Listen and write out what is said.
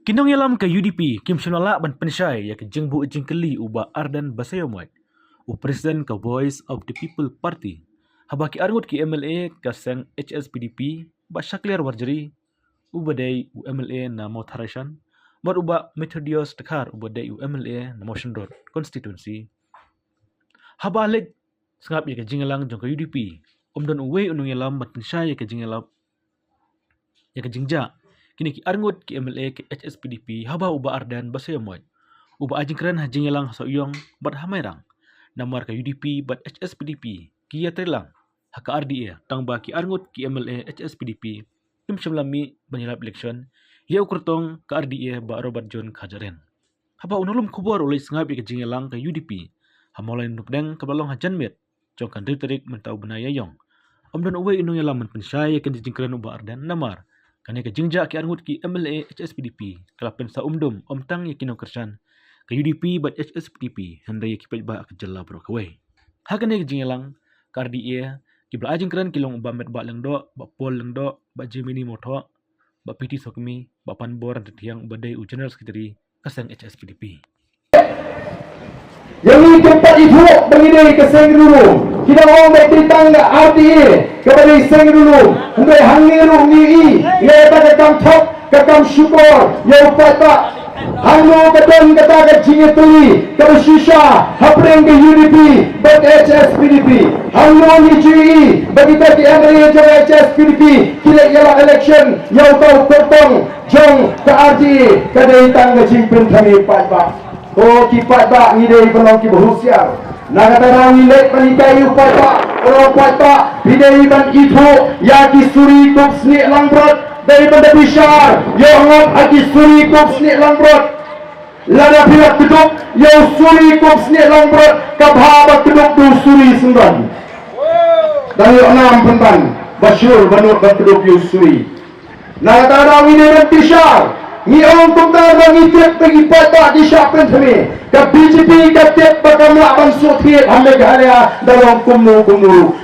Kinong yalam ke UDP, Kim Shonala ban pensyai ya ke jengbu jengkeli uba Ardan Basayomoy, u Presiden ke Voice of the People Party. Habaki arngut ki MLA ke seng HSPDP, ba Shakliar Warjeri, ubadai u MLA na Mautharashan, bar uba Methodios Tekar ubadai u MLA na Motion Road Constituency. Habalik sengap ya ke jinglang jong ke UDP, don uwe unung yalam ban pensyai ya ke jinglam ya ke jingja. Kini ki arngut ki MLA ke HSPDP haba uba Ardan Basayomoy. Uba ajingkran hajing yalang soyong bat hamairang. Namar ke UDP bat HSPDP ki ya trilang. Haka RDA tangba ki arngut ki MLA HSPDP kim syamlami banyalap election ya ukurtong ke RDA ba Robert John Kajaren. Haba unulum kubur oleh sengap ke jing yalang ke UDP. Hamolai nupdeng kebalong hajanmet jong kan riterik mentau benaya yong. Don uwe inung yalang menpensyai kan jingkran uba Ardan namar. Kani ke jingja ki arngut ki MLA HSPDP kalapen sa umdum omtang ya kinong kersan ke UDP bat HSPDP handai ki pejba ke jela bro kawai. Hakane ke jinglang ke RDA ki bla ajingkran kilong uba met ba lengdo ba pol lengdo ba Gemini moto ba PT Sokmi ba Panbor tiang badai u General Secretary kaseng HSPDP. Yang ini tempat ibu bagi ke seng dulu. Kita orang baik tangga RDA kepada seng dulu. Hendak hangiru ni ia pada kamtok kakam syukur ya upata. Hangu kedon kata ke jinge tuli ke shisha hapreng ke UDP bat HSPDP. Hangu ni GE bagi tadi MLA jawab HSPDP kira ialah election yang tahu potong jong ke RDA kedai tangga jingpen kami pak. Oh kipat bak ni dari belum ki berusia. Nak kata rawi lek panikai upat bak. Orang upat bak bidai ban itu ya ki suri kop snik langbrot dari pada bishar. Yo ngap aki suri kop snik langbrot. Lada pilak keduk yo suri kop snik langbrot kabha keduk tu suri semban. Dan yo enam pentan Basyur banut keduk yo suri. Nak kata rawi dari bishar. Ni orang tentang bagi tiap bagi patah di siapkan kami. Ke BJP ke tiap bakal melakukan suat hiat hamil ke dalam kumur-kumur.